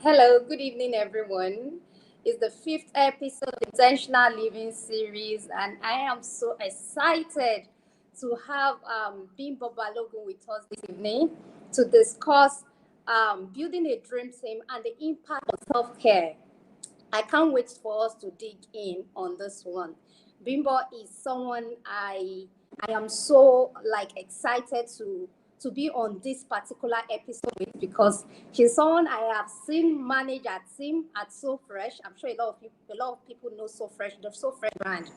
Hello, good evening, everyone. It's the fifth episode of the Intentional Living series, and I am so excited to have Bimbo Balogun with us this evening to discuss building a dream team and the impact of self care. I can't wait for us to dig in on this one. Bimbo is someone I am so excited to be on this particular episode with because she's someone I have seen manage a team at So Fresh. I'm sure a lot of people know So Fresh, the So Fresh brand.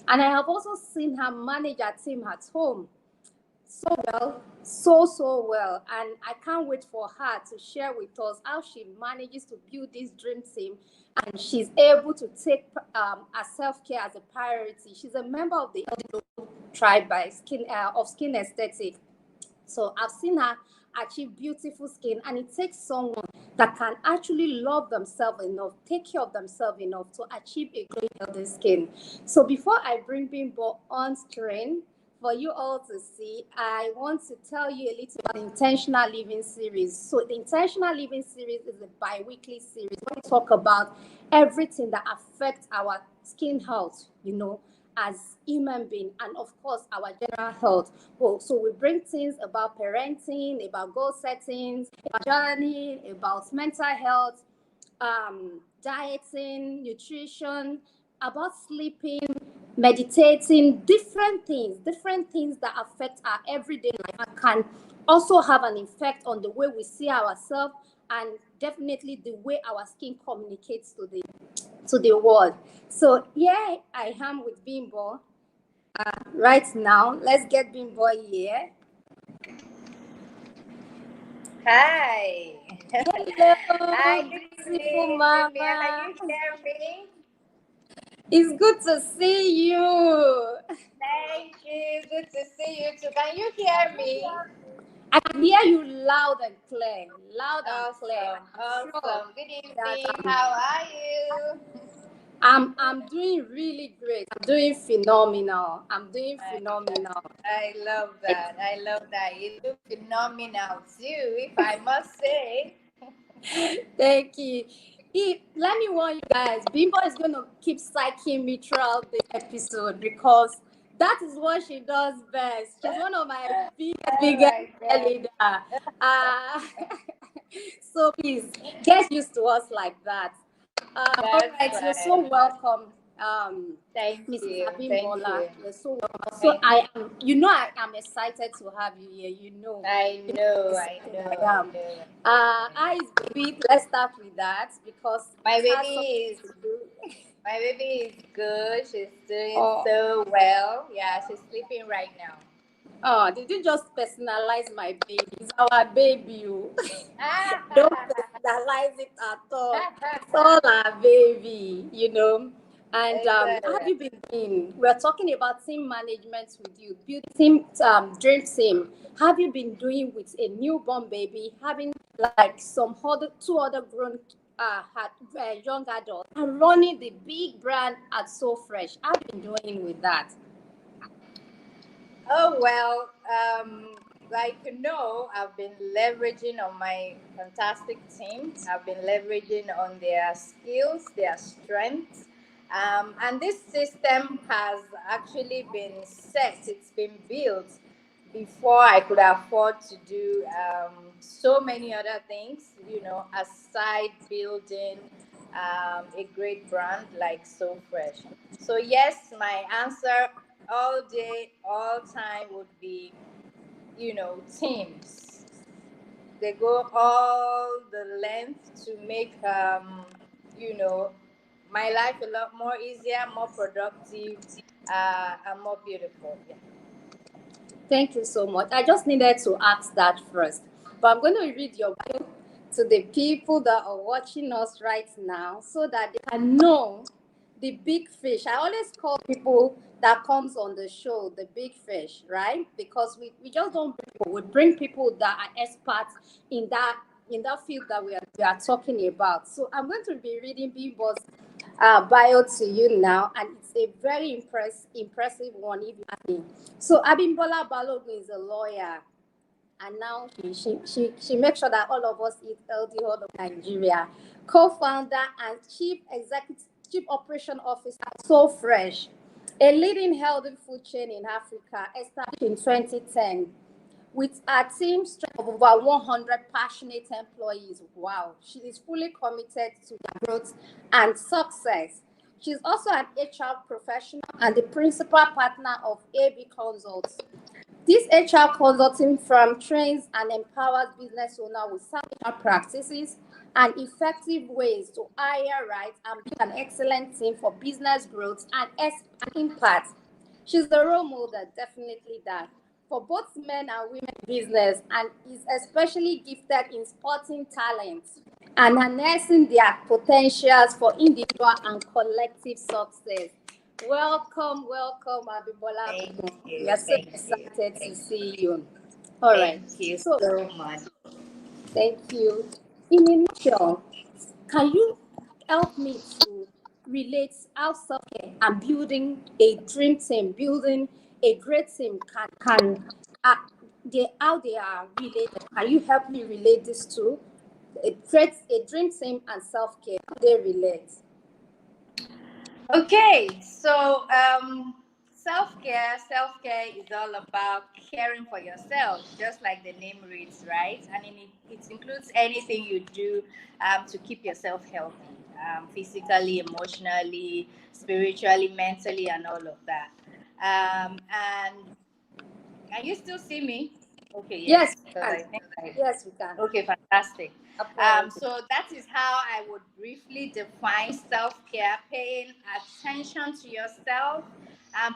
And I have also seen her manage a team at home so well, so well. And I can't wait for her to share with us how she manages to build this dream team and she's able to take her self-care as a priority. She's a member of the tribe by Skin Aesthetic. So I've seen her achieve beautiful skin, and it takes someone that can actually love themselves enough, take care of themselves enough to achieve a great healthy skin. So before I bring Bimbo on screen for you all to see, I want to tell you a little about the Intentional Living series. So the Intentional Living series is a bi-weekly series where we talk about everything that affects our skin health, as human being, and of course our general health. Well, so we bring things about parenting, about goal settings, about journey, about mental health, dieting, nutrition, about sleeping, meditating, different things that affect our everyday life and can also have an effect on the way we see ourselves and definitely the way our skin communicates to the world. So yeah, I am with Bimbo right now. Let's get Bimbo here. Hi. Hi, Hello, good beautiful evening, Julia. Can mama. you hear me? It's good to see you. Thank you. Good to see you too. Can you hear me? I can hear you loud and clear. Loud and clear. Awesome. I'm sure Awesome. Good that evening. How are you? I'm doing really great. I'm doing phenomenal. I'm doing I, phenomenal. I love that. I love that. You look phenomenal too, if I must say. Thank you. Let me warn you guys, Bimbo is going to keep psyching me throughout the episode because that is what she does best. She's one of my Oh biggest my God. leader. Uh, so please get used to us like that. All That's right, you're so fine. welcome, Thank Mrs. you. Thank Abimbola. you. You're so welcome. So Thank you. I am, I am excited to have you here. I You know know, how I excited know, I I am. know. Eyes, baby. Let's start with that because My it has baby something is to do. My baby is good. She's doing Oh, so well. Yeah, she's sleeping right now. oh, did you just personalize my baby? It's our baby. Oh. Don't Ah, personalize it at all. It's all our baby. And it's how have alright. you been doing? We're talking about team management with you, building team, dream team. Have you been doing with a newborn baby, having like two other grown young adults, and running the big brand at So Fresh? How have you been doing with that? Oh well, like I've been leveraging on my fantastic team. I've been leveraging on their skills, their strengths, and this system has actually been set. It's been built before I could afford to do so many other things. Aside building a great brand like So Fresh. So yes, my answer all day, all time would be, teams. They go all the length to make, you know, my life a lot more easier, more productive, and more beautiful. Yeah. Thank you so much. I just needed to ask that first. But I'm going to read your bio to the people that are watching us right now so that they can know the big fish. I always call people that comes on the show the big fish, right? Because we just don't bring people. We bring people that are experts in that field that we are talking about. So I'm going to be reading Bimbo's bio to you now, and it's a very impressive one if you ask me. So Abimbola Balogun is a lawyer. and now she makes sure that all of us eat healthy all over Nigeria. Co-founder and chief operation officer, So Fresh, a leading healthy food chain in Africa, established in 2010 with a team strength of over 100 passionate employees. Wow, she is fully committed to their growth and success. She's also an HR professional and the principal partner of AB Consults. This HR consulting firm trains and empowers business owners with sound HR practices and effective ways to hire right and build an excellent team for business growth and impact. She's the role model, definitely that, for both men and women in business, and is especially gifted in sporting talents and harnessing their potentials for individual and collective success. Welcome, Abibola. Thank We you. are so Thank you. excited to Thank see you. All right. Thank you So, so much. thank you. In a nutshell, can you help me to relate how self-care and building a dream team, building a great team how they are related? Can you help me relate these two? A dream team and self-care, how they relate? Okay, so self care is all about caring for yourself, just like the name reads, right? And it includes anything you do to keep yourself healthy, physically, emotionally, spiritually, mentally, and all of that. And can you still see me? Okay, Yes, yes, we because can. I think Yes, we can. okay, fantastic. Apologies. So that is how I would briefly define self-care: paying attention to yourself,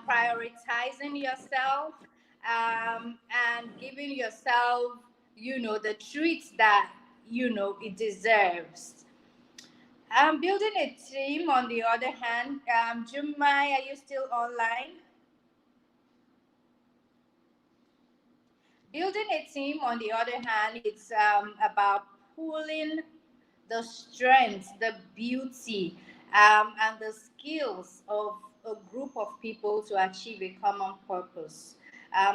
prioritizing yourself, and giving yourself, the treats that it deserves. Building a team, on the other hand, Jumai, are you still online? Building a team, on the other hand, it's about pulling the strength, the beauty, and the skills of a group of people to achieve a common purpose.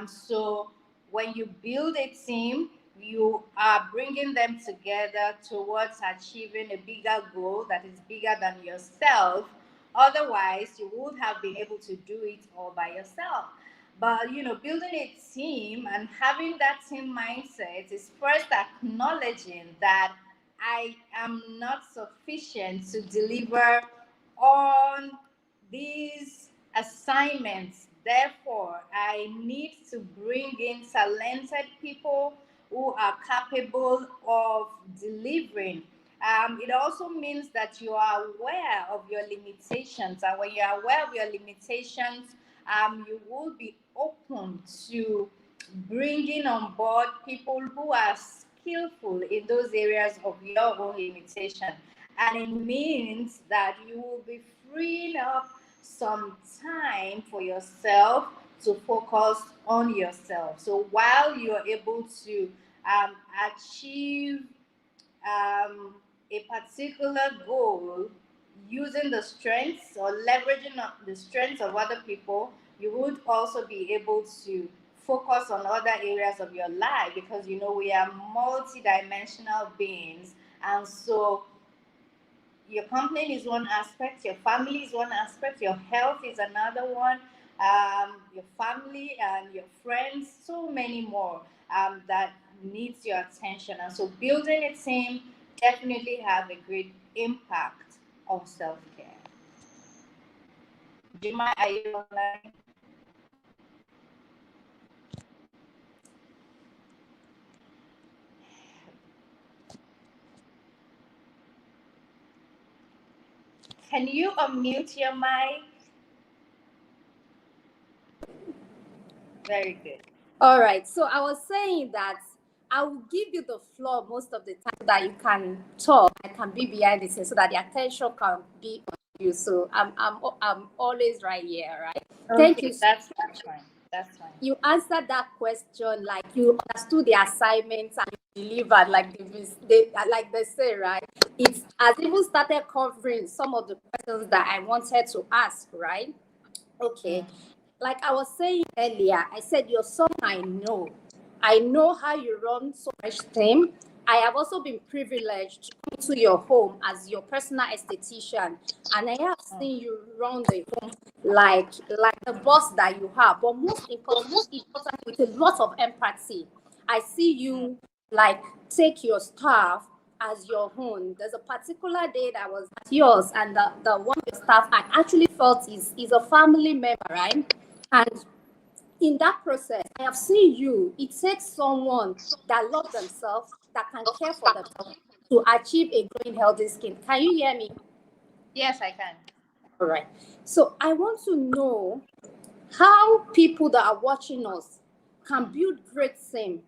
So when you build a team, you are bringing them together towards achieving a bigger goal that is bigger than yourself. Otherwise, you would have been able to do it all by yourself. But building a team and having that team mindset is first acknowledging that I am not sufficient to deliver on these assignments. Therefore, I need to bring in talented people who are capable of delivering. It also means that you are aware of your limitations. And when you are aware of your limitations, you will be open to bringing on board people who are skillful in those areas of your own limitation. And it means that you will be freeing up some time for yourself to focus on yourself. So while you're able to achieve a particular goal using the strengths or leveraging the strengths of other people, you would also be able to focus on other areas of your life, because we are multidimensional beings. And so your company is one aspect, your family is one aspect, your health is another one, your family and your friends, so many more that needs your attention. And so building a team definitely have a great impact on self-care. Juma, are you online? Can you unmute your mic? Very good. All right. So I was saying that I will give you the floor most of the time so that you can talk. I can be behind the scene so that the attention can be on you. So I'm always right here, right? Thank you. Okay, that's fine. That's fine. You answered that question like you understood the assignments and you delivered like they say, right? It's as even started covering some of the questions that I wanted to ask, right? Okay. Mm. Like I was saying earlier, I said you're someone I know. I know how you run so much team. I have also been privileged to come to your home as your personal esthetician, and I have seen you run the home like the boss that you have. But most importantly, with a lot of empathy. I see you like take your staff as your own. There's a particular day that was yours, and the one of your staff I actually felt is a family member, right? And in that process, I have seen you. It takes someone that loves themselves, that can care for themselves to achieve a glowing, healthy skin. Can you hear me? Yes, I can. All right. So I want to know how people that are watching us can build great team.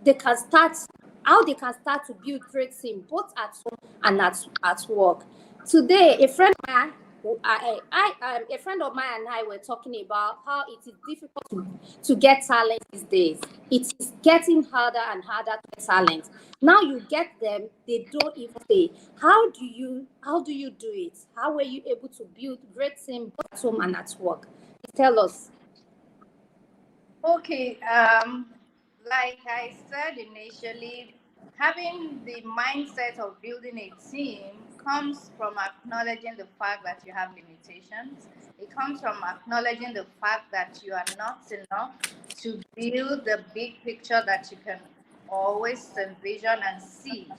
They can start how they can start to build great team both at home and at work. Today, a friend of mine and I were talking about how it is difficult to get talent these days. It is getting harder and harder to get talent. Now you get them, they don't even stay. How do you do it? How were you able to build great team both at home and at work? Tell us. Okay, like I said initially, having the mindset of building a team comes from acknowledging the fact that you have limitations. It comes from acknowledging the fact that you are not enough to build the big picture that you can always envision and see.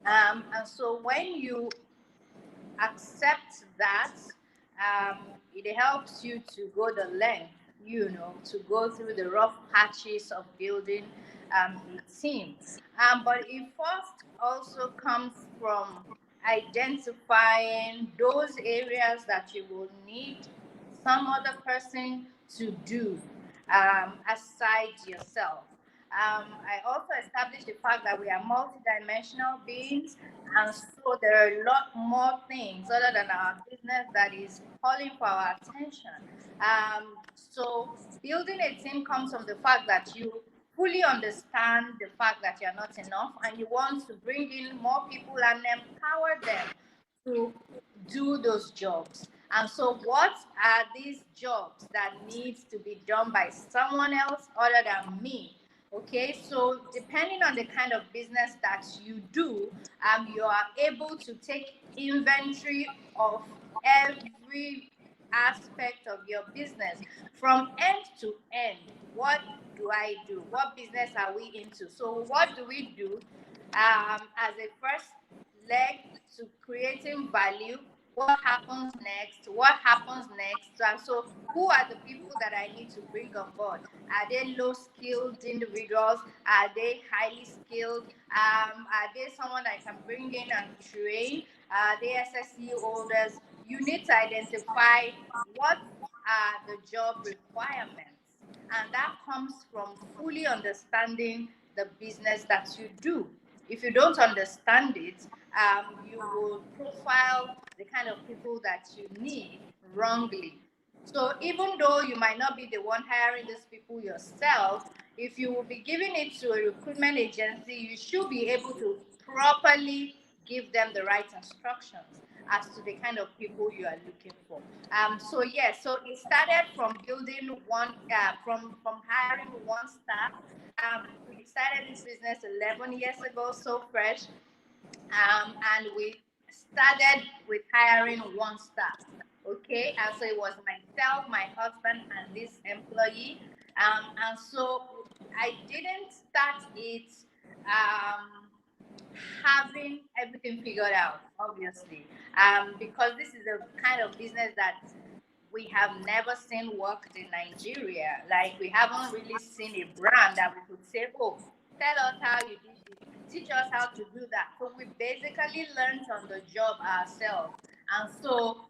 And so when you accept that, it helps you to go the length, to go through the rough patches of building a team. But it first also comes from identifying those areas that you will need some other person to do aside yourself. I also established the fact that we are multidimensional beings, and so there are a lot more things other than our business that is calling for our attention. So building a team comes from the fact that you fully understand the fact that you're not enough, and you want to bring in more people and empower them to do those jobs. And so what are these jobs that needs to be done by someone else other than me? Okay, so depending on the kind of business that you do, you are able to take inventory of every aspect of your business from end to end. What do I do? What business are we into? So what do we do as a first leg to creating value? What happens next? What happens next? And so who are the people that I need to bring on board? Are they low skilled individuals? Are they highly skilled? Are they someone I can bring in and train? Are they SSC holders? You need to identify what are the job requirements. And that comes from fully understanding the business that you do. If you don't understand it, you will profile the kind of people that you need wrongly. So even though you might not be the one hiring these people yourself, if you will be giving it to a recruitment agency, you should be able to properly give them the right instructions as to the kind of people you are looking for. So yes, so it started from building one, from hiring one staff. We started this business 11 years ago, so fresh, and we started with hiring one staff. Okay, and so it was myself, my husband, and this employee. And so I didn't start it um, having everything figured out, obviously, because this is a kind of business that we have never seen worked in Nigeria. Like, we haven't really seen a brand that we could say, oh, tell us how you did this, teach us how to do that. So we basically learned on the job ourselves. And so,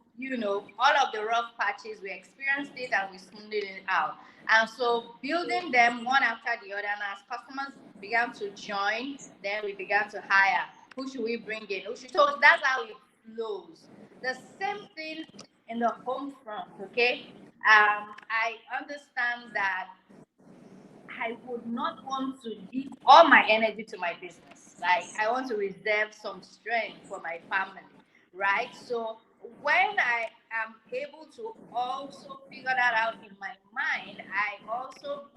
all of the rough patches, we experienced it and we smoothed it out. And so building them one after the other, and as customers began to join, then we began to hire. Who should we bring in? So that's how it flows. The same thing in the home front, okay? I understand that I would not want to give all my energy to my business. Like, I want to reserve some strength for my family, right? So when I am able to also figure that out in my mind, I also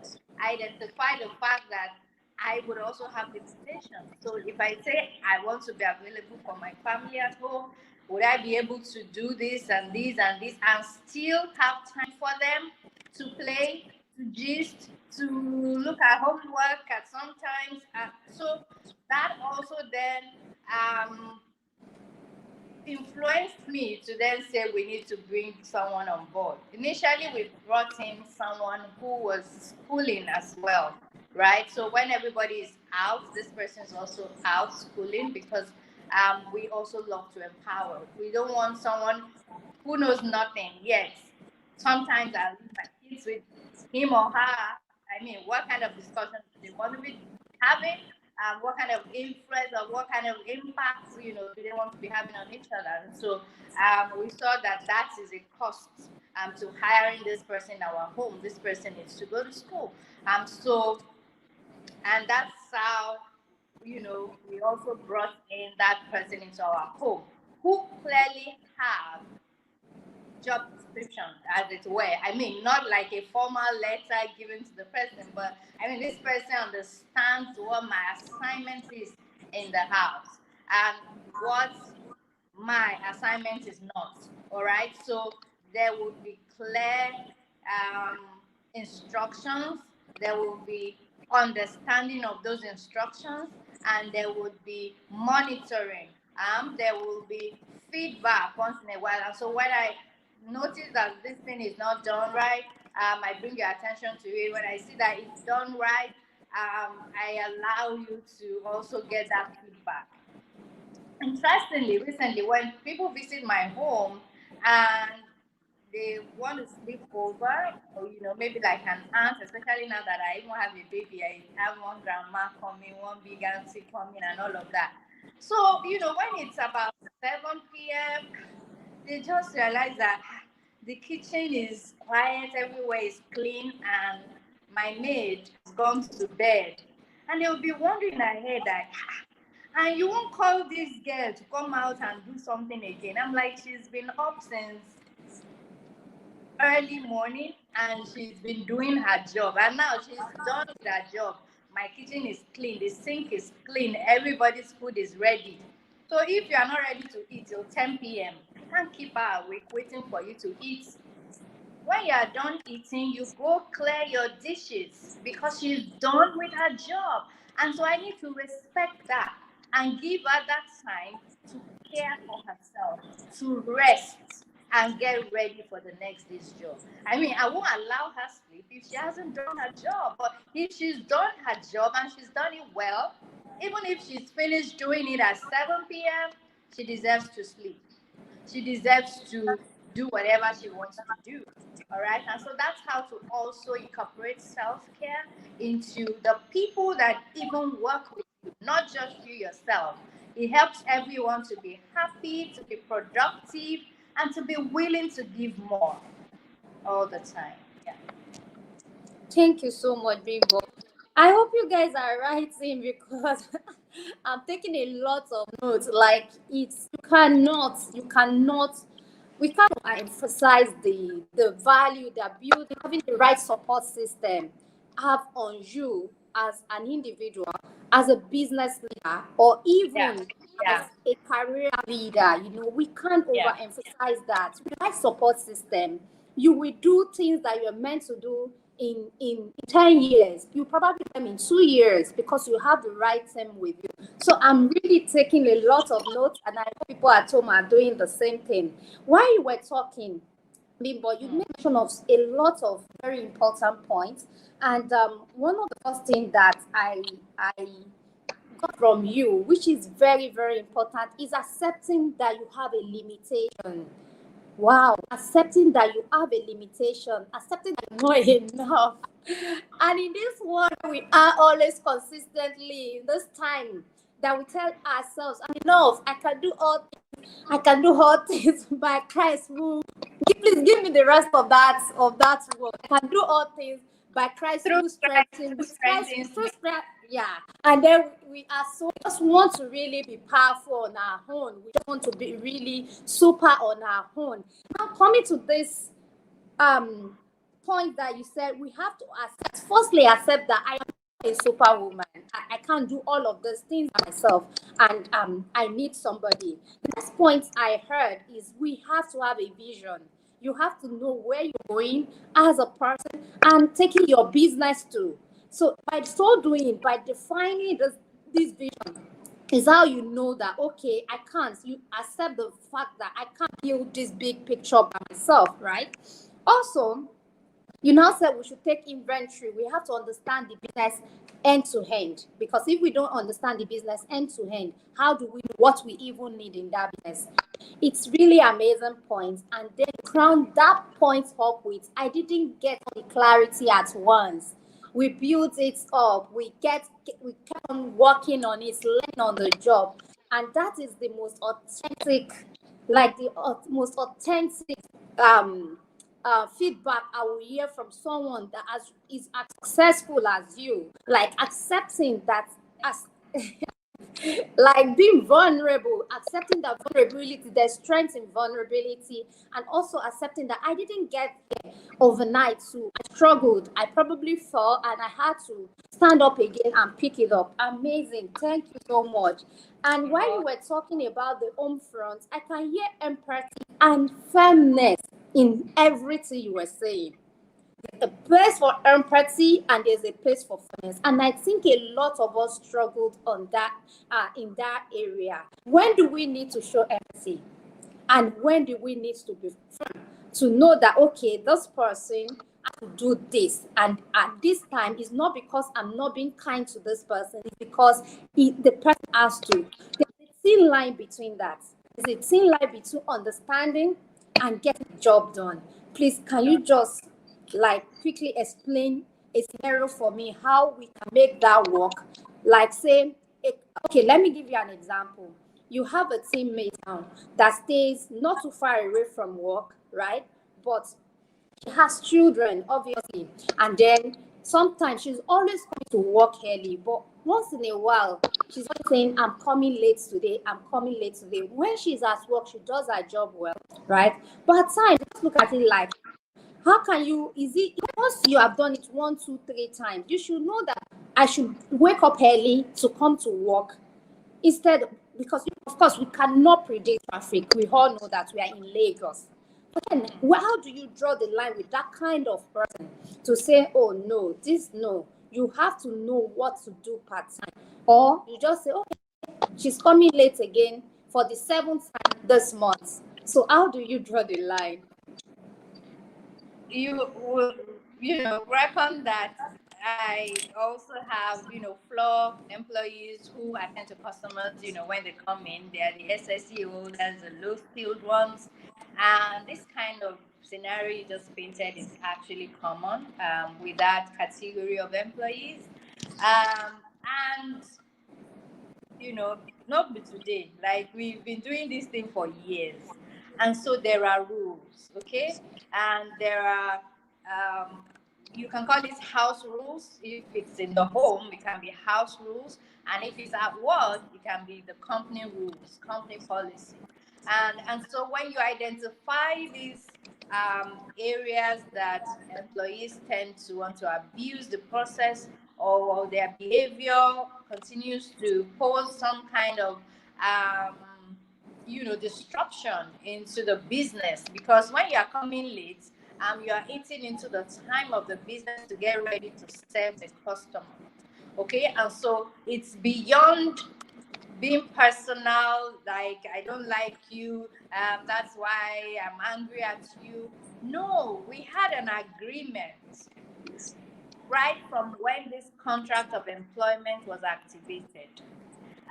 identify the fact that I would also have limitations. So if I say I want to be available for my family at home, would I be able to do this and this and this and still have time for them to play, to gist, to look at homework at sometimes? So that also then influenced me to then say we need to bring someone on board. Initially, we brought in someone who was schooling as well, right? So when everybody is out, this person is also out schooling because we also love to empower. We don't want someone who knows nothing yet. Sometimes I leave my kids with him or her. I mean, what kind of discussion do they want to be having? What kind of influence or what kind of impact, do they want to be having on each other? And so we saw that that is a cost to hiring this person in our home. This person needs to go to school. And that's how, we also brought in that person into our home who clearly have job description, as it were. I mean, not like a formal letter given to the person, but I mean, this person understands what my assignment is in the house and what my assignment is not. All right. So there would be clear instructions, there will be understanding of those instructions, and there would be monitoring. There will be feedback once in a while. And so when I notice that this thing is not done right, I bring your attention to it. When I see that it's done right, I allow you to also get that feedback. Interestingly, recently, when people visit my home and they want to sleep over, or maybe like an aunt, especially now that I even have a baby, I have one grandma coming, one big auntie coming, and all of that. So, when it's about 7 p.m., they just realize that the kitchen is quiet, everywhere is clean, and my maid has gone to bed. And they'll be wondering ahead that, and you won't call this girl to come out and do something again. I'm like, she's been up since early morning and she's been doing her job, and now she's done with her job. My kitchen is clean, the sink is clean, everybody's food is ready. So if you are not ready to eat till 10 p.m., you can't keep her awake waiting for you to eat. When you are done eating, you go clear your dishes because she's done with her job. And so I need to respect that and give her that time to care for herself, to rest and get ready for the next day's job. I mean, I won't allow her sleep if she hasn't done her job. But if she's done her job and she's done it well, even if she's finished doing it at 7 p.m., she deserves to sleep. She deserves to do whatever she wants to do. All right. And so that's how to also incorporate self-care into the people that even work with you, not just you yourself. It helps everyone to be happy, to be productive, and to be willing to give more all the time. Yeah. Thank you so much, Bimbo. I hope you guys are writing because I'm taking a lot of notes. Like we can't emphasize the value that building, having the right support system have on you as an individual, as a business leader, or Yeah. even as Yeah. a career leader. We can't Yeah. overemphasize that. With the right support system, you will do things that you're meant to do in 10 years. You probably do them in 2 years because you have the right team with you. So I'm really taking a lot of notes, and I know people at home are doing the same thing. While you were talking, Bimbo, you made mention of a lot of very important points. And one of the first things that I got from you, which is very, very important, is accepting that you have a limitation. Wow, accepting that you have a limitation, accepting that you're not enough. And in this world, we are always consistently in this time that we tell ourselves, I'm enough, I can do all things, I can do all things by Christ who please give me the rest of that word. I can do all things by Christ Through who Christ strengthens who Christ strengthens through me. strength. Yeah. And then we are so just want to really be powerful on our own. We just want to be really super on our own. Now coming to this um point that you said, we have to accept, firstly accept that I am a superwoman. I can't do all of those things myself, and I need somebody. The next point I heard is we have to have a vision. You have to know where you're going as a person and taking your business to. So by so doing, by defining this vision, is how you know that okay, I can't. You accept the fact that I can't build this big picture by myself, right? Also, you now said we should take inventory. We have to understand the business end to end, because if we don't understand the business end to end, how do we know what we even need in that business? It's really amazing point. And then crown that point up with, I didn't get the clarity at once. We built it up. We kept on working on it, learn on the job, and that is the most authentic, like the most authentic um feedback I will hear from someone that is as successful as you, like accepting that as like being vulnerable, accepting that vulnerability, there's strength in vulnerability, and also accepting that I didn't get there overnight. So I struggled, I probably fell, and I had to stand up again and pick it up. Amazing. Thank you so much. And while you were talking about the home front, I can hear empathy and firmness in everything you were saying. A place for empathy and there's a place for fairness, and I think a lot of us struggled on that in that area. When do we need to show empathy, and when do we need to be firm to know that okay, this person has to do this, and at this time it's not because I'm not being kind to this person, it's because the person has to. There's a thin line between that. There's a thin line between understanding and getting the job done. Please, can you just like quickly explain a scenario for me how we can make that work? Like say, okay, let me give you an example. You have a teammate now that stays not too far away from work, right? But she has children, obviously, and then sometimes she's always coming to work early, but once in a while she's always saying, I'm coming late today, I'm coming late today. When she's at work, she does her job well, right? But at times, just look at it like, how can you, is it, once you have done it 1 2 3 times, you should know that I should wake up early to come to work instead, because of course we cannot predict traffic. We all know that we are in Lagos. But then, how do you draw the line with that kind of person to say, oh no, this no? You have to know what to do part time, or you just say, okay, she's coming late again for the 7th time this month. So how do you draw the line? You will, reckon that I also have, floor employees who attend to customers, when they come in. They are the SSE holders, the low skilled ones. And this kind of scenario you just painted is actually common with that category of employees. And not be today. Like we've been doing this thing for years, and so there are rules, okay? And there are, you can call it house rules. If it's in the home, it can be house rules, and if it's at work, it can be the company rules, company policy. And so when you identify these areas that employees tend to want to abuse the process, or their behavior continues to pose some kind of disruption into the business, because when you are coming late, you are eating into the time of the business to get ready to serve the customer. Okay, and so it's beyond being personal, like I don't like you, that's why I'm angry at you. No, we had an agreement right from when this contract of employment was activated.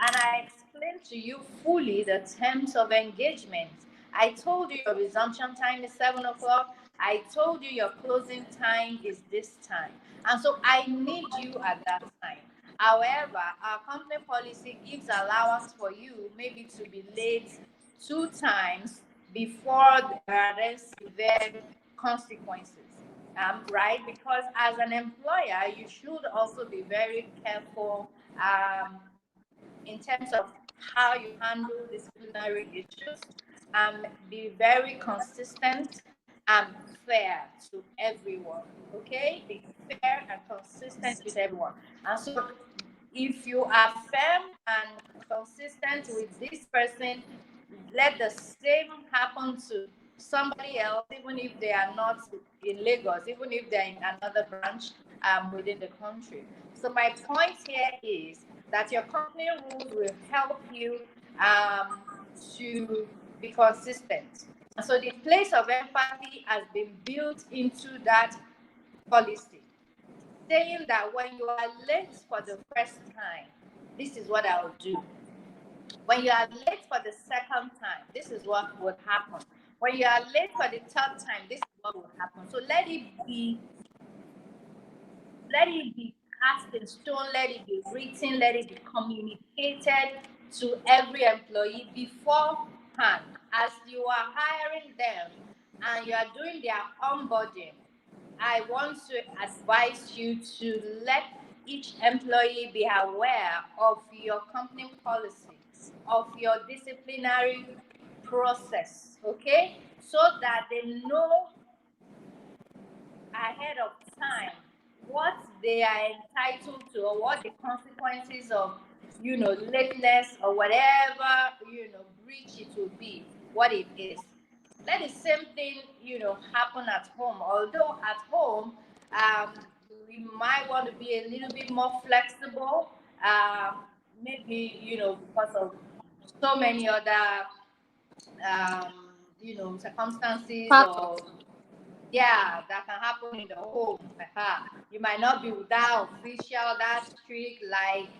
And I explained to you fully the terms of engagement. I told you your resumption time is 7 o'clock. I told you your closing time is this time. And so I need you at that time. However, our company policy gives allowance for you maybe to be late 2 times before there are then severe consequences. Right? Because as an employer, you should also be very careful in terms of how you handle disciplinary issues. Be very consistent and fair to everyone. Okay? Be fair and consistent with everyone. And so if you are firm and consistent with this person, let the same happen to somebody else, even if they are not in Lagos, even if they're in another branch within the country. So my point here is that your company rules will help you to be consistent. And so the place of empathy has been built into that policy, saying that when you are late for the first time, this is what I will do. When you are late for the second time, this is what would happen. When you are late for the third time, this is what will happen. So let it be cast in stone, let it be written, let it be communicated to every employee beforehand as you are hiring them and you are doing their onboarding. I want to advise you to let each employee be aware of your company policy, of your disciplinary process, okay? So that they know ahead of time what they are entitled to or what the consequences of, lateness or whatever, breach it will be, what it is. Let the same thing, happen at home. Although at home, we might want to be a little bit more flexible, maybe, because of so many other, circumstances or that can happen in the home. You might not be that official, that strict like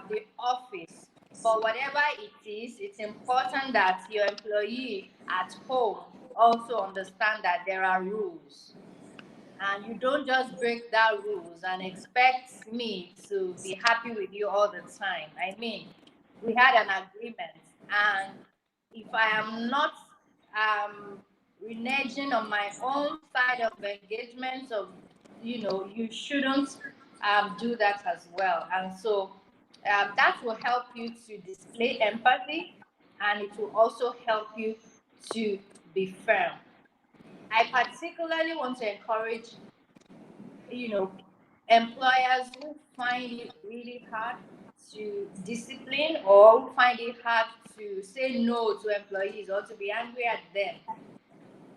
the office. But whatever it is, it's important that your employee at home also understand that there are rules. And you don't just break that rules and expect me to be happy with you all the time. I mean, we had an agreement, and if I am not reneging on my own side of engagement of, you shouldn't do that as well. And so that will help you to display empathy, and it will also help you to be firm. I particularly want to encourage, employers who find it really hard to discipline or who find it hard to say no to employees or to be angry at them.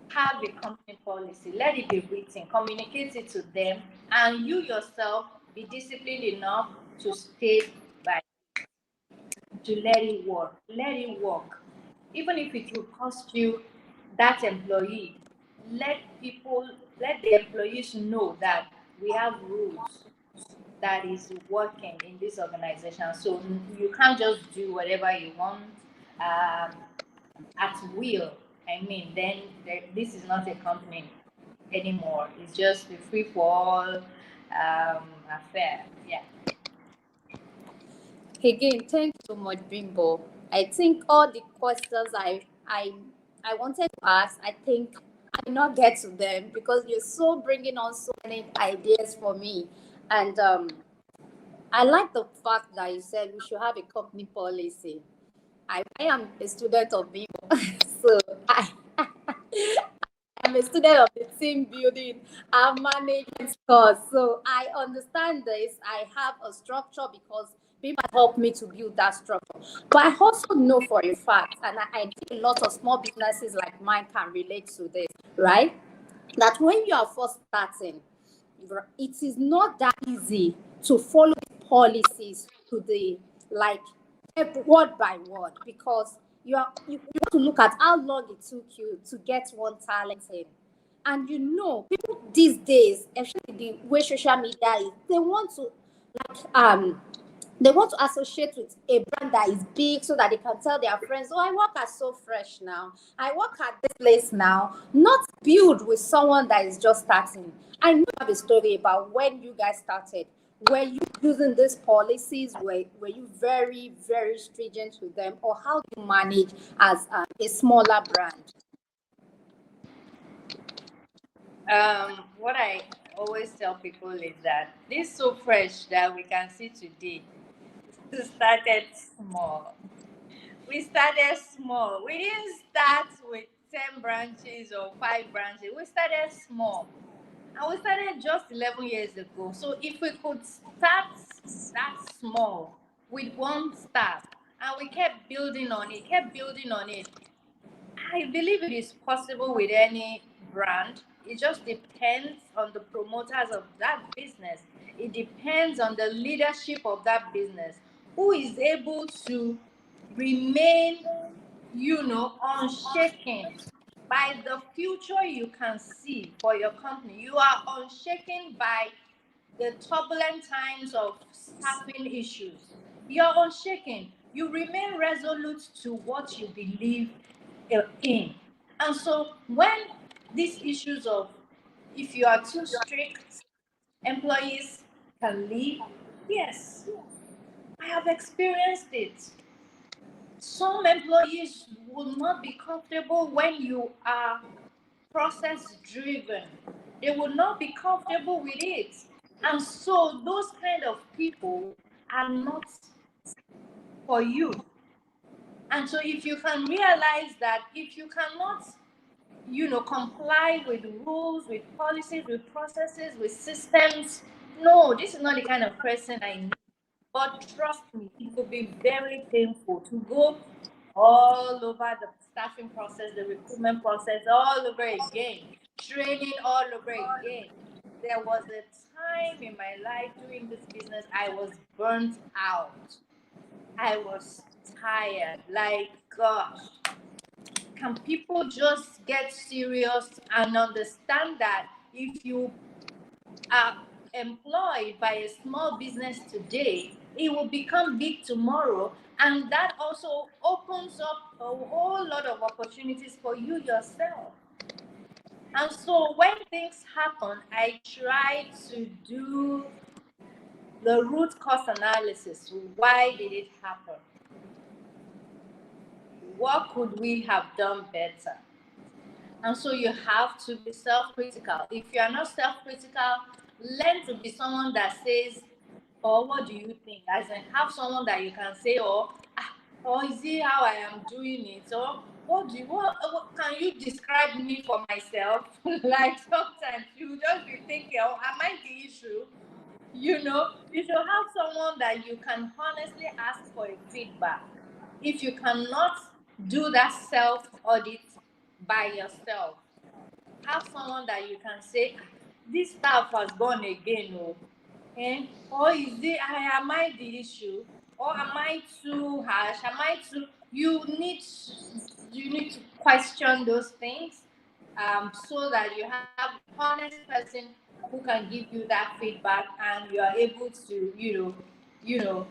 Have a company policy, let it be written, communicate it to them, and you yourself be disciplined enough to stay by, to let it work. Let it work. Even if it will cost you that employee, let the employees know that we have rules that is working in this organization. So you can't just do whatever you want at will. I mean, then this is not a company anymore. It's just a free for all affair. Yeah. Again, thank you so much, Bimbo. I think all the questions I wanted to ask, I think I did not get to them because you're so bringing on so many ideas for me. And I like the fact that you said we should have a company policy. I am a student of Bimbo, so I'm a student of the team building and management course. So I understand this. I have a structure because people helped me to build that structure. But I also know for a fact, and I think a lot of small businesses like mine can relate to this, right? That when you are first starting, it is not that easy to follow policies to the like word by word because you have to look at how long it took you to get one talent in. And people these days, especially the way social media is, like um they want to associate with a brand that is big so that they can tell their friends, oh, I work at So Fresh now. I work at this place now. Not build with someone that is just starting. I know you have a story about when you guys started. Were you using these policies? Were you very, very stringent with them? Or how do you manage as a smaller brand? What I always tell people is that this So Fresh that we can see today started small. We started small. We didn't start with 10 branches or 5 branches. We started small. And we started just 11 years ago. So if we could start that small with one staff, and we kept building on it, I believe it is possible with any brand. It just depends on the promoters of that business. It depends on the leadership of that business, who is able to remain, unshaken by the future you can see for your company. You are unshaken by the turbulent times of staffing issues. You're unshaken. You remain resolute to what you believe in. And so when these issues of, if you are too strict, employees can leave, yes, I have experienced it. Some employees will not be comfortable when you are process driven. They will not be comfortable with it. And so those kind of people are not for you. And so if you can realize that if you cannot, comply with rules, with policies, with processes, with systems, no, this is not the kind of person I need. But trust me, it will be very painful to go all over the staffing process, the recruitment process, all over again, training all over again. There was a time in my life doing this business, I was burnt out. I was tired. Like, gosh, can people just get serious and understand that if you are employed by a small business today, it will become big tomorrow, and that also opens up a whole lot of opportunities for you yourself. And so when things happen, I try to do the root cause analysis. Why did it happen? What could we have done better? And so you have to be self-critical. If you are not self-critical, learn to be someone that says, or what do you think? As in, have someone that you can say, or is it how I am doing it? Or what can you describe me for myself? Like sometimes you just be thinking, oh, am I the issue? You should have someone that you can honestly ask for a feedback. If you cannot do that self-audit by yourself, have someone that you can say, this staff has gone again, or is it, am I the issue? Or am I too harsh? Am I too, you need to question those things, so that you have a honest person who can give you that feedback, and you are able to, you know,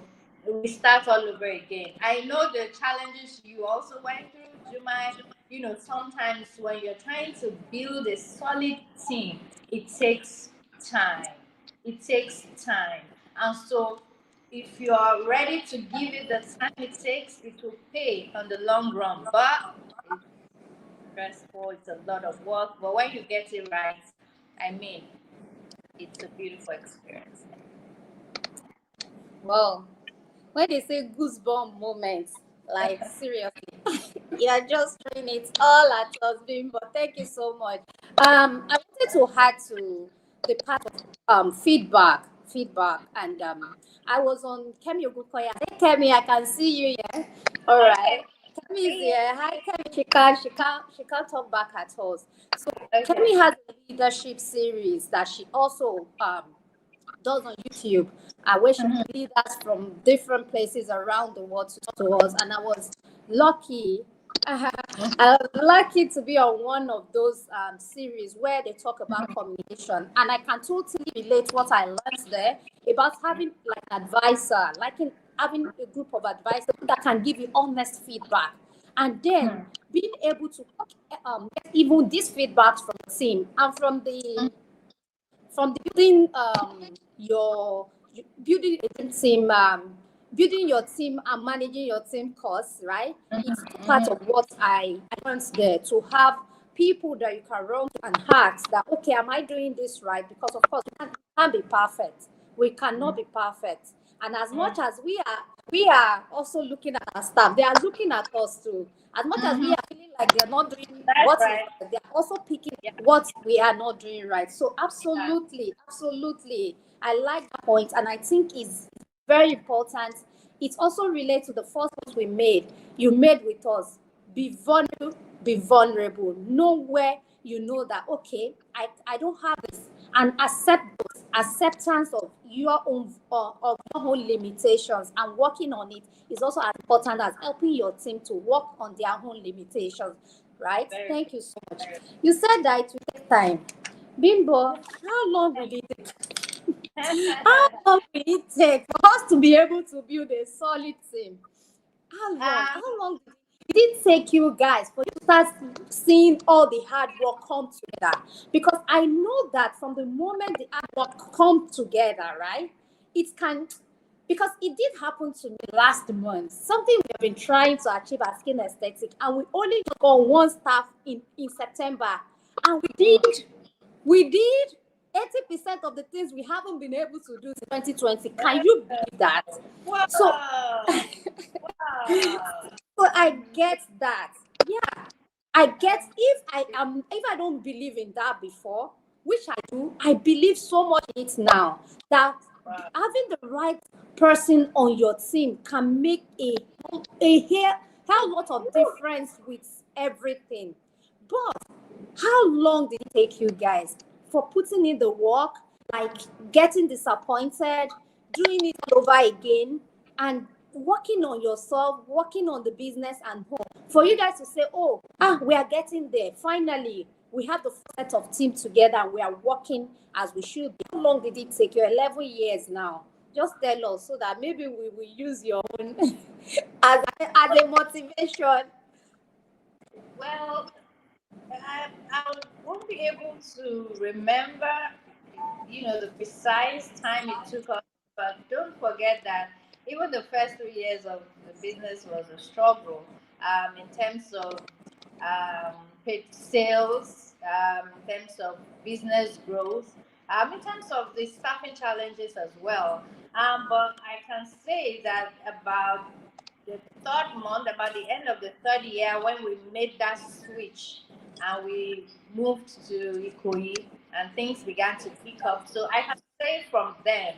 restart all over again. I know the challenges you also went through, Jumai. Sometimes when you're trying to build a solid team, it takes time. It takes time. And so if you are ready to give it the time it takes, it will pay on the long run. But it's stressful, it's a lot of work. But when you get it right, I mean, it's a beautiful experience. Well, when they say goosebump moments, like seriously, you're just doing it all at us, Bimbo. Thank you so much. I wanted to add to the part of feedback, and I was on Kemi Ogukoya. Hey, Kemi, I can see you. Yeah, all right. Kemi is here. Hi, Kemi. She can't talk back at us. So Kemi has a leadership series that she also does on YouTube, where she leads us from different places around the world to talk to us. And I was lucky. I was lucky to be on one of those series where they talk about communication, and I can totally relate what I learned there about having like an advisor, having a group of advisors that can give you honest feedback, and then being able to get even these feedbacks from the team and from the your building a team, building your team and managing your team costs, right? It's part of what I learned there, to have people that you can run to and ask that, okay, am I doing this right? Because of course we can't be perfect. We cannot be perfect. And as much as we are also looking at our staff, they are looking at us too. As much as we are feeling like they're not doing That's what is right. right. They're also picking Yeah. what we are not doing right. So Yeah. absolutely, I like that point, and I think it's very important. It also relates to the first point we made. You made with us. Be vulnerable. Be vulnerable. Know where you know that okay, I don't have this, and accept those. Acceptance of your own of your own limitations and working on it is also as important as helping your team to work on their own limitations. Right? Very Thank you so much. You said that it will take time. Bimbo, how long will it take? How good. long will it take for us to be able to build a solid team? How long? um, How long did it take you guys for you to start seeing all the hard work come together? Because I know that from the moment the hard work come together, right? It can, because it did happen to me last month. Something we have been trying to achieve at Skin Aesthetic, and we only got one staff in September, and we did 80% of the things we haven't been able to do in 2020. Can you believe that? So whoa. Wow. so I get that. Yeah, I get if I don't believe in that before, which I do, I believe so much in it now that Wow. having the right person on your team can make a hell lot of difference with everything. But how long did it take you guys for putting in the work, like getting disappointed, doing it all over again, and working on yourself, working on the business and home? For you guys to say, oh, we are getting there. Finally, we have the set of team together and we are working as we should be. How long did it take you? 11 years now. Just tell us so that maybe we will use your own as a motivation. Well, I won't be able to remember, the precise time it took us, but don't forget that even the first 2 years of the business was a struggle in terms of paid sales, in terms of business growth, in terms of the staffing challenges as well. But I can say that about the third month, about the end of the third year, when we made that switch and we moved to Ikoyi and things began to pick up. So I can say from then,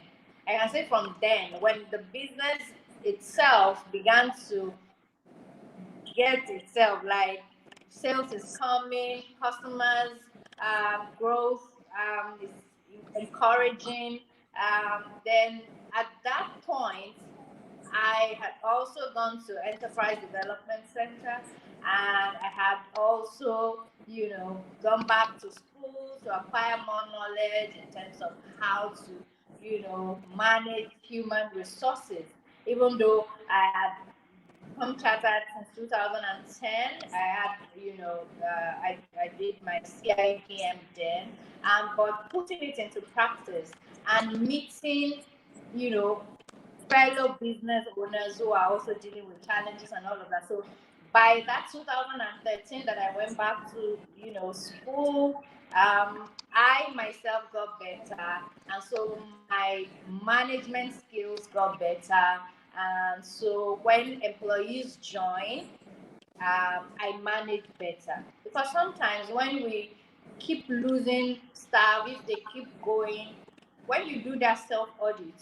when the business itself began to get itself, like sales is coming, customers growth is encouraging. Then at that point, I had also gone to Enterprise Development Center, and I had also, gone back to school to acquire more knowledge in terms of how to, manage human resources. Even though I had become chartered since 2010, I had, I did my CIPM then, but putting it into practice and meeting, you know, fellow business owners who are also dealing with challenges and all of that. So by that 2013 that I went back to, school, I myself got better. And so my management skills got better. And so when employees join, I manage better. Because sometimes when we keep losing staff, if they keep going, when you do that self audit,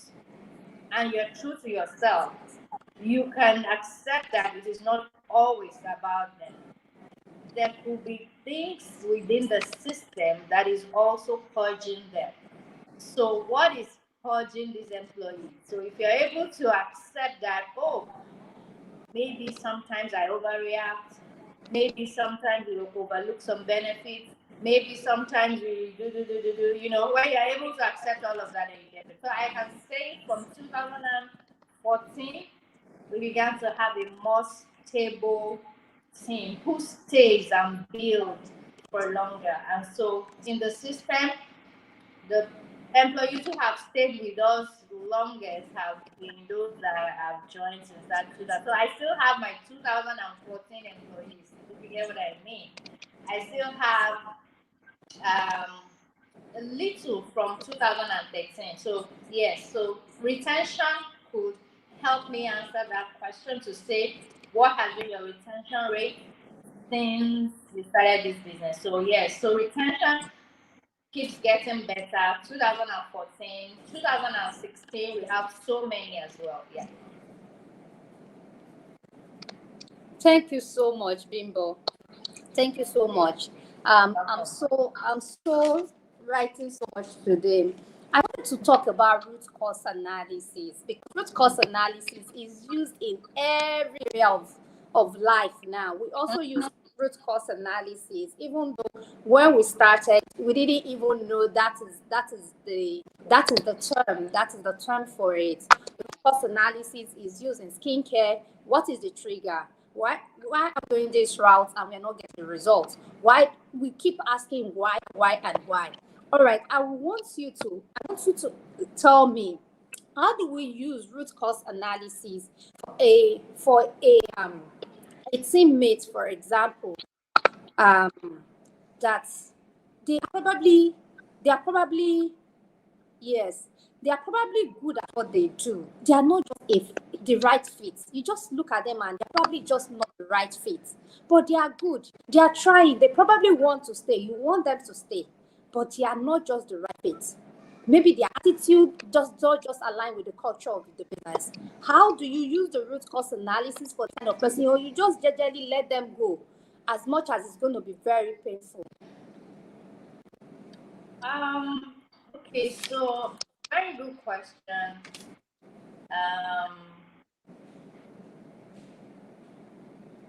and you're true to yourself, you can accept that it is not always about them. There could be things within the system that is also purging them. So, what is purging these employees? So, if you're able to accept that, oh, maybe sometimes I overreact, maybe sometimes we overlook some benefits, maybe sometimes we when you're able to accept all of that and you get it. So I can say from 2014, we began to have a more stable team who stays and builds for longer. And so in the system, the employees who have stayed with us longest have been those that have joined since that 2000. So I still have my 2014 employees, if you get what I mean. I still have a little from 2013. So yes, so retention could help me answer that question to say what has been your retention rate. since we started this business. So yes, so retention keeps getting better. 2014, 2016, we have so many as well. Yeah. Thank you so much, Bimbo. Thank you so much. I'm so writing so much today. I want to talk about root cause analysis because root cause analysis is used in every area of life now. We also use root cause analysis, even though when we started, we didn't even know that is the term for it. Root cause analysis is used in skincare. What is the trigger? Why I'm doing this route and we're not getting results? Why we keep asking why, and why? All right, I want you to tell me, how do we use root cause analysis for a teammate, for example, um that they are probably they are probably yes, they are probably good at what they do. They are not just the right fit. You just look at them and they're probably just not the right fit. But they are good. They are trying. They probably want to stay. You want them to stay. But they are not just the right fit. Maybe their attitude just don't just align with the culture of the business. How do you use the root cause analysis for that kind of person, or you just generally let them go as much as it's going to be very painful? Okay, so very good question. Um,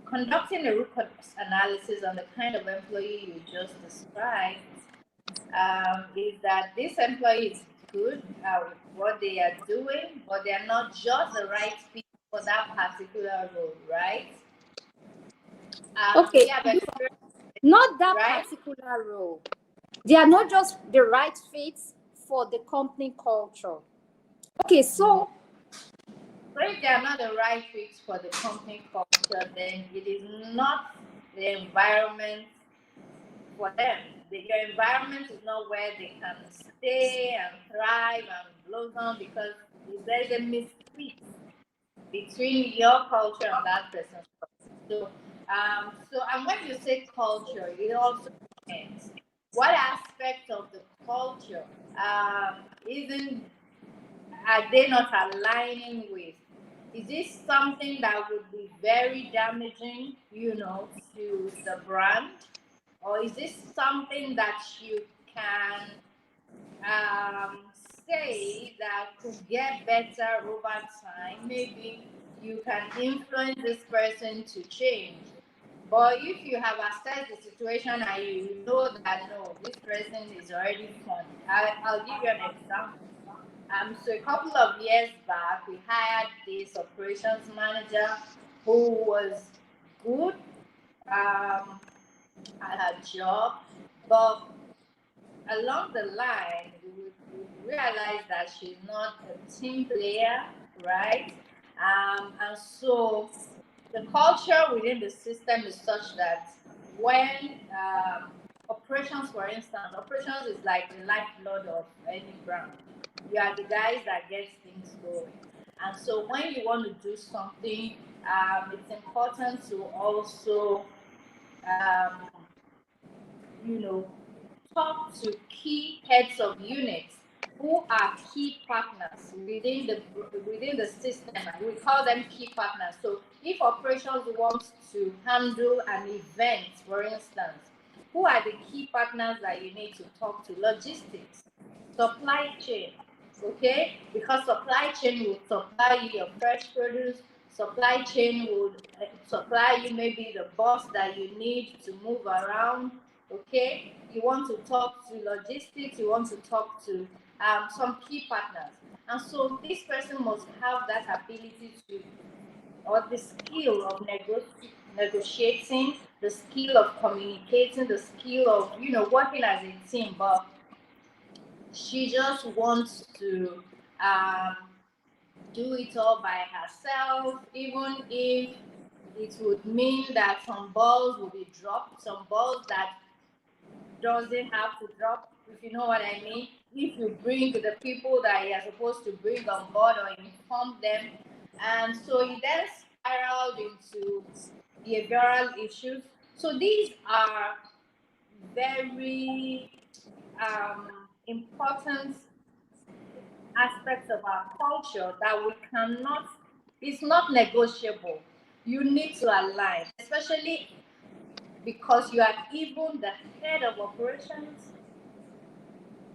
Conducting a root cause analysis on the kind of employee you just described is that this employee is good at what they are doing, but they are not just the right fit for that particular role, right? Okay, We have experience, not that right? particular role. They are not just the right fit for the company culture. Okay, so So if they are not the right fit for the company culture, then it is not the environment for them. Your environment is not where they can stay and thrive and blossom, because there is a misfit between your culture and that person's culture. And when you say culture, it also depends. What aspect of the culture isn't are they not aligning with? Is this something that would be very damaging, to the brand? Or is this something that you can um, say that could get better over time? Maybe you can influence this person to change. But if you have assessed the situation and you know that no, this person is already fun, I'll give you an example. So a couple of years back, we hired this operations manager who was good at her job, but along the line, we realized that she's not a team player, right? And so the culture within the system is such that when operations, for instance, operations is like the lifeblood of any brand. You are the guys that get things going. And so when you want to do something, it's important to also, um, you know, talk to key heads of units who are key partners within the system. We call them key partners. So if operations wants to handle an event, for instance, who are the key partners that you need to talk to? Logistics, supply chain, okay? Because supply chain will supply you your fresh produce. Supply chain will supply you maybe the bus that you need to move around. Okay, you want to talk to logistics, you want to talk to some key partners, and so this person must have that ability to, or the skill of negotiating, the skill of communicating, the skill of working as a team. But she just wants to do it all by herself, even if it would mean that some balls will be dropped, some balls that doesn't have to drop, if you know what I mean. If you bring the people that you're supposed to bring on board or inform them. And so it then spiraled into behavioral issues. So these are very important aspects of our culture that we cannot, it's not negotiable. You need to align, especially because you are even the head of operations,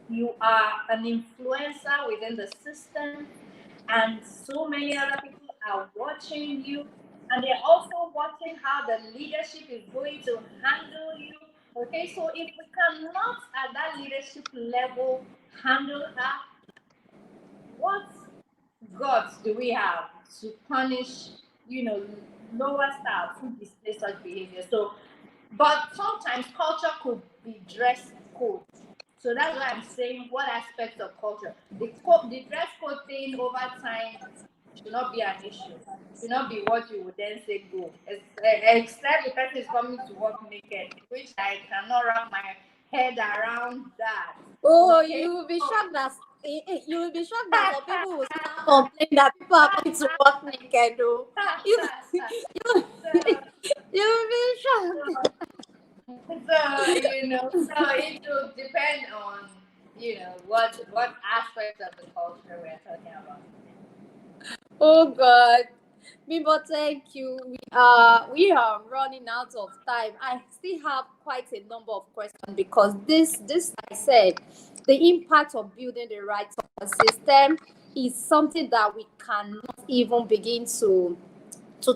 you are an influencer within the system, and so many other people are watching you, and they're also watching how the leadership is going to handle you. Okay, so if we cannot at that leadership level handle her, what gods do we have to punish, lower staff who display such behavior? So, but sometimes culture could be dress code. So that's why I'm saying what aspects of culture. The dress code thing over time should not be an issue. Should not be what you would then say go. Except the person is coming to work naked, which I cannot wrap my head around that. Oh, Okay? you will be shocked that you will be shocked that some people will start complaining that people are going to work naked. Oh, you, you, you will be shocked. So so it will depend on what aspects of the culture we're talking about. Oh God. Bimbo, thank you. We are running out of time. I still have quite a number of questions because this I said, the impact of building the right support system is something that we cannot even begin to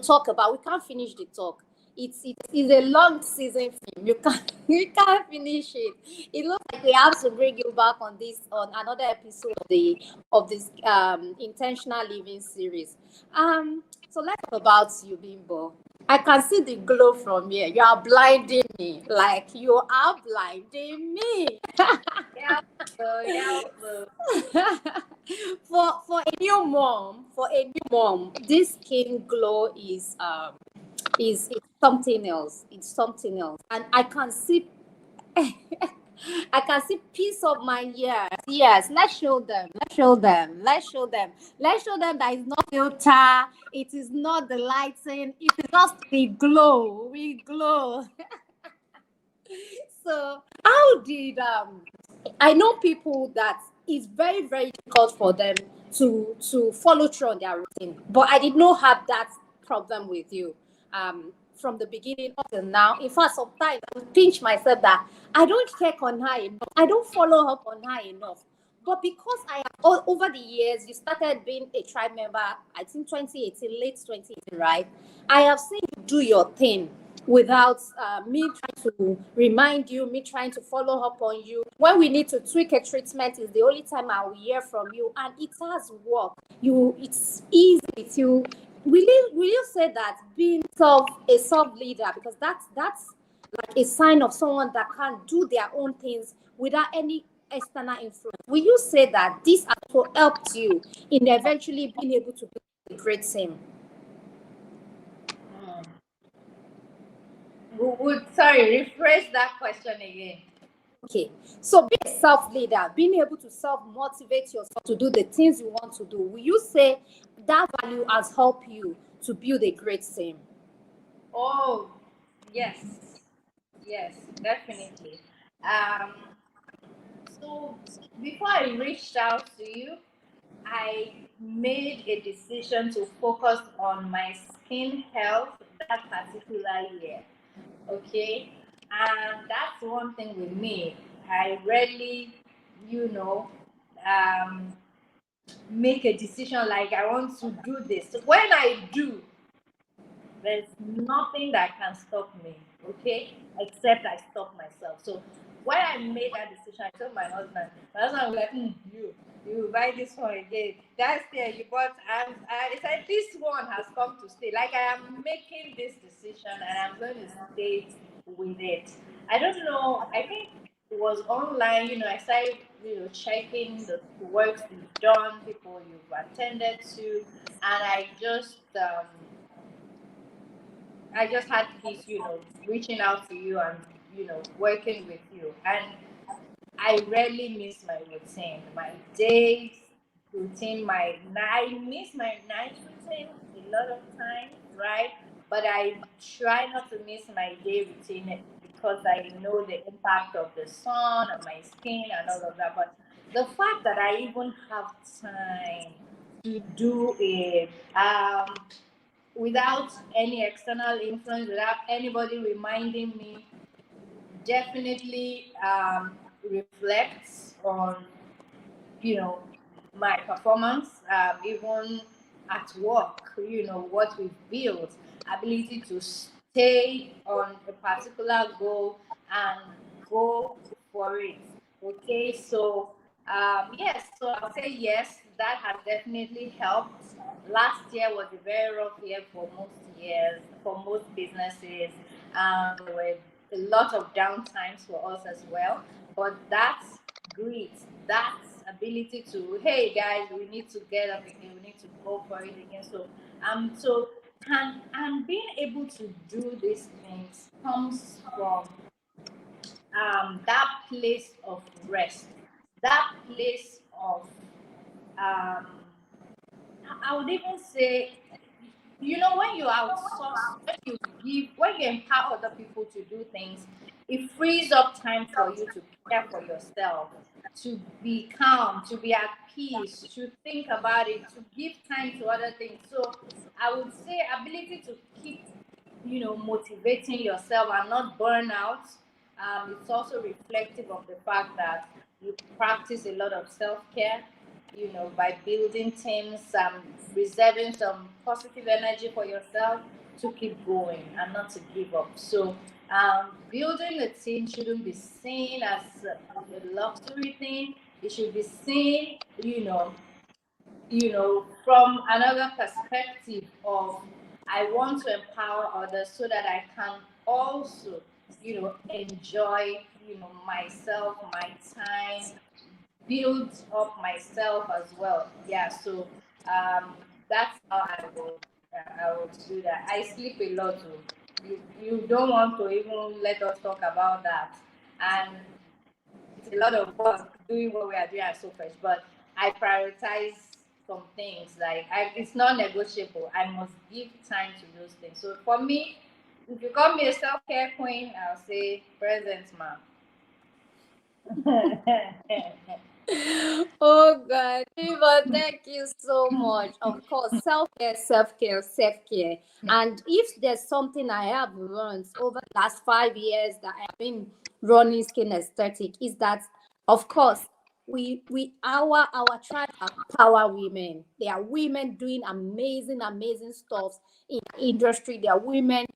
talk about. We can't finish the talk. It's a long season film. You can't finish it. It looks like we have to bring you back on another episode of this intentional living series. So let's talk about you, Bimbo. I can see the glow from here. You are blinding me. Like you are blinding me. Yeah. For a new mom, this skin glow is something else. It's something else, and I can see I can see piece of my ears. Yes, let's show them. Let's show them. Let's show them. Let's show them that it's not filter. It is not the lighting. It is just the glow. We glow. So how did I know people that it's very very difficult for them to follow through on their routine, but I did not have that problem with you from the beginning up till now. In fact, sometimes I would pinch myself that I don't check on her enough, I don't follow up on her enough. But because I have all over the years, you started being a tribe member, I think 2018, late 2018, right? I have seen you do your thing without me trying to remind you, me trying to follow up on you. When we need to tweak a treatment, is the only time I will hear from you, and it has worked. It's easy with you. Will you say that being a self leader, because that's like a sign of someone that can do their own things without any external influence? Will you say that this also helped you in eventually being able to be a great team? Sorry, rephrase that question again. Okay, so being a self leader, being able to self motivate yourself to do the things you want to do, will you say that value has helped you to build a great team? Oh, yes, yes, definitely. Um, so before I reached out to you, I made a decision to focus on my skin health that particular year. Okay, and that's one thing with me. I rarely, you know, um, make a decision like I want to do this. When I do, there's nothing that can stop me, okay? Except I stop myself. So when I made that decision, I told my husband was like, you buy this one again. That's there you bought, and I said, this one has come to stay. Like I am making this decision and I'm going to stay with it. I don't know, I think it was online, I started, checking the works you've done, people you've attended to, and I just had peace, reaching out to you and, working with you. And I rarely miss my routine, my days routine, I miss my night routine a lot of times, right? but I try not to miss my day routine because I know the impact of the sun on my skin and all of that. But the fact that I even have time to do it without any external influence, without anybody reminding me, definitely reflects on, you know, my performance, even at work, what we've built, ability to stay on a particular goal and go for it. Okay, so yes, so I'll say yes, that has definitely helped. Last year was a very rough year for most years, for most businesses. There were a lot of downtimes for us as well, but that's grit, that ability to, hey guys, we need to get up again, we need to go for it again. So and being able to do these things comes from that place of rest, that place of um, I would even say, when you outsource, when you empower other people to do things, it frees up time for you to care for yourself, to be calm, to be at peace, to think about it, to give time to other things. So I would say ability to keep, motivating yourself and not burn out. It's also reflective of the fact that you practice a lot of self-care, by building teams, reserving some positive energy for yourself to keep going and not to give up. So, building a team shouldn't be seen as a luxury thing. It should be seen, from another perspective of, I want to empower others so that I can also, enjoy, myself, my time, build up myself as well. Yeah, so that's how I would do that. I sleep a lot too. You don't want to even let us talk about that. And it's a lot of work doing what we are doing at so fresh, but I prioritize some things. Like, it's not negotiable. I must give time to those things. So for me, if you call me a self-care queen, I'll say present, ma'am. Oh God, Viva, thank you so much. Of course, self-care, self-care, self-care. And if there's something I have learned over the last 5 years that I've been running Skin Aesthetic, is that, of course, our tribe are power women. They are women doing amazing, amazing stuff in the industry. They are women,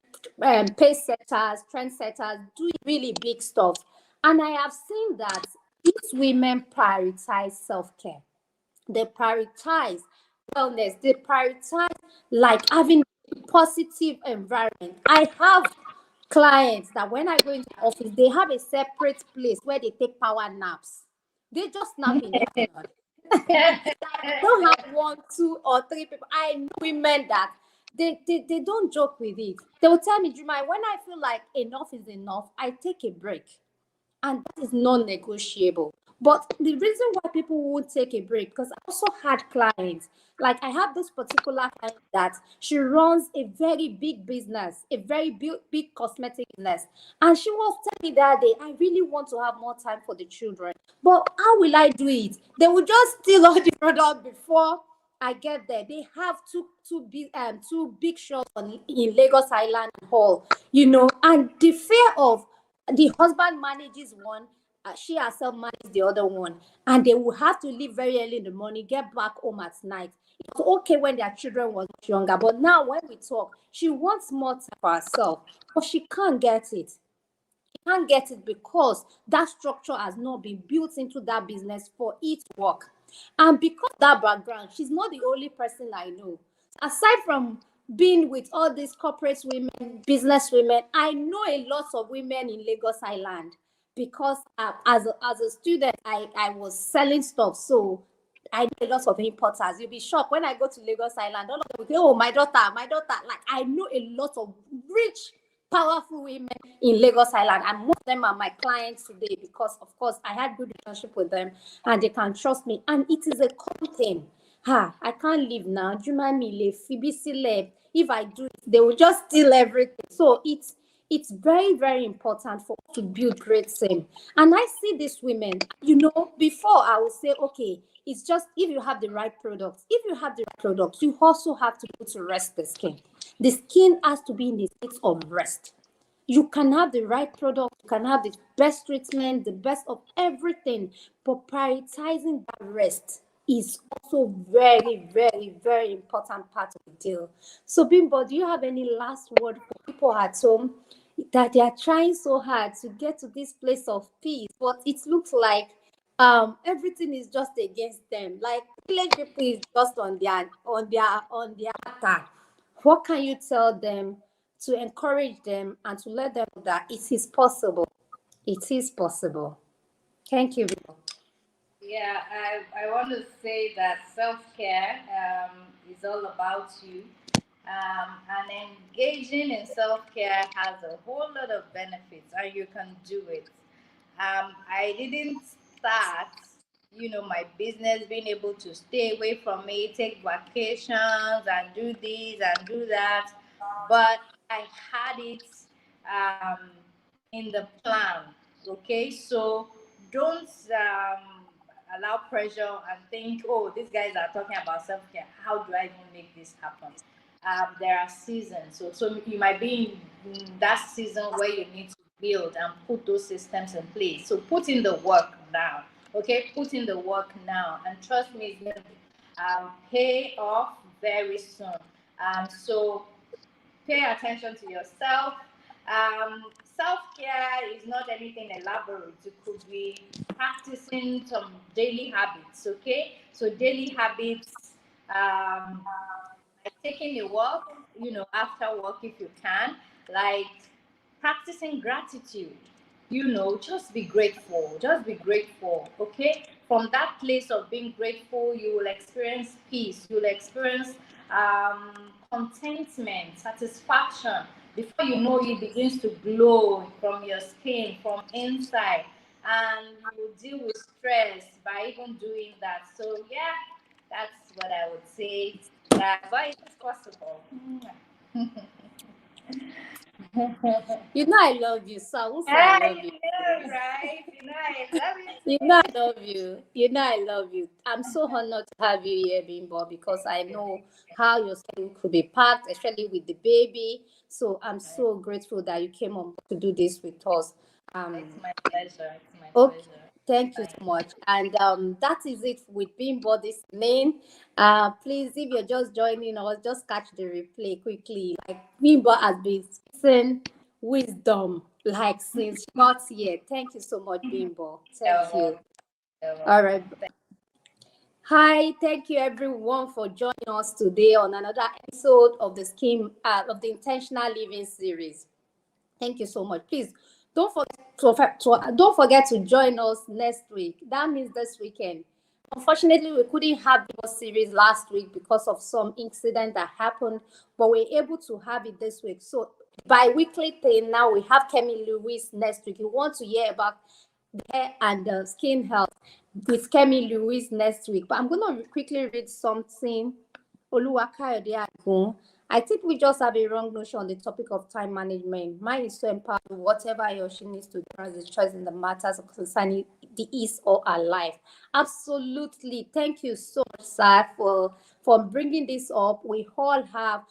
pace setters, trendsetters, doing really big stuff. And I have seen that these women prioritize self-care. They prioritize wellness. They prioritize like having a positive environment. I have clients that when I go into the office, they have a separate place where they take power naps. They just nap in the afternoon. I don't have one, two, or three people. I know women that they don't joke with it. They will tell me, Juma, when I feel like enough is enough, I take a break, and that is non-negotiable. But the reason why people won't take a break, because I also had clients, like I have this particular client that she runs a very big business, a very big cosmetic business, and she was telling me that day, I really want to have more time for the children, but how will I do it? They will just steal all the product before I get there. They have two big shops in Lagos Island Hall, and the fear of the husband manages one, she herself manages the other one, and they will have to leave very early in the morning, get back home at night. It was okay when their children was younger, but now when we talk, she wants more time for herself, but she can't get it. Can't get it because that structure has not been built into that business for it to work. And because that background, she's not the only person I know. Aside from being with all these corporate women, business women, I know a lot of women in Lagos Island because as a student, I was selling stuff. So I know a lot of importers. You'll be shocked when I go to Lagos Island. All of them will say, "Oh, my daughter, my daughter." Like, I know a lot of rich, powerful women in Lagos Island, and most of them are my clients today because, of course, I had good relationship with them and they can trust me. And it is a common thing. I can't leave now. Juma Mile, Phoebe Sile. If I do it, they will just steal everything. So it's very, very important for us to build great team. And I see these women, before I would say, okay, it's just if you have the right products. If you have the right products, you also have to put to rest the skin. The skin has to be in the state of rest. You can have the right product, you can have the best treatment, the best of everything, but prioritizing that rest is also very, very, very important part of the deal. So, Bimbo, do you have any last word for people at home that they are trying so hard to get to this place of peace, but it looks like everything is just against them. Like village people is just on their attack. What can you tell them to encourage them and to let them know that it is possible? It is possible. Thank you. Yeah, I want to say that self care is all about you. And engaging in self care has a whole lot of benefits, and you can do it. I didn't start, my business being able to stay away from it, take vacations, and do this and do that, but I had it um, in the plan. Okay, so don't allow pressure and think, oh, these guys are talking about self care. How do I even make this happen? There are seasons, so you might be in that season where you need to build and put those systems in place. So put in the work now. Okay, put in the work now, and trust me, it's gonna pay off very soon. So pay attention to yourself. Self care is not anything elaborate. It could be practicing some daily habits, okay? So, daily habits, like taking a walk, after work if you can, like practicing gratitude, just be grateful, okay? From that place of being grateful, you will experience peace, you'll experience contentment, satisfaction. Before you know, it begins to glow from your skin, from inside, and you will deal with stress by even doing that. So yeah, that's what I would say. But it's possible. I love you, so I won't say I Ah, love you you. know, right? I love I love you. I love you. I'm so honored to have you here, Bimbo, because I you. know how your schedule could be packed, especially with the baby. So I'm Right. so grateful that you came on to do this with us. It's Um, my pleasure. It's my okay, pleasure. thank you Fine. so much. And that is it with Bimbo this evening. Please, if you're just joining us, just catch the replay quickly. Like Bimbo has been speaking wisdom, like since she got here. Thank you so much, Bimbo. Thank You're you. welcome. You're All welcome. right. Hi, thank you everyone for joining us today on another episode of the Intentional Living series. Thank you so much. Please don't forget to join us next week. That means this weekend. Unfortunately, we couldn't have the series last week because of some incident that happened, but we're able to have it this week. So bi-weekly thing now we have Kemi Lewis next week. You want to hear about the hair and the skin health with Kemi Lewis next week. But I'm gonna quickly read something. Oluwakayode Agun. I think we just have a wrong notion on the topic of time management. Mine is to empower whatever he or she needs to do as a choice in the matters concerning the his or her life. Absolutely. Thank you so much, sir, for bringing this up. We all have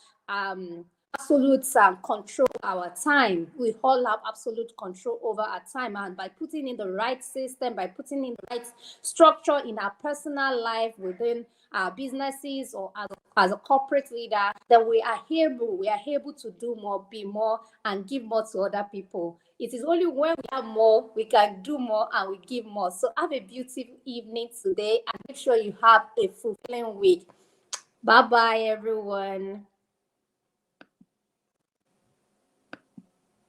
absolute control our time. We all have absolute control over our time, and by putting in the right system, by putting in the right structure in our personal life, within our businesses, or as a corporate leader, then we are able to do more, be more, and give more to other people. It is only when we have more we can do more and we give more. So have a beautiful evening today, and make sure you have a fulfilling week. Bye bye, everyone.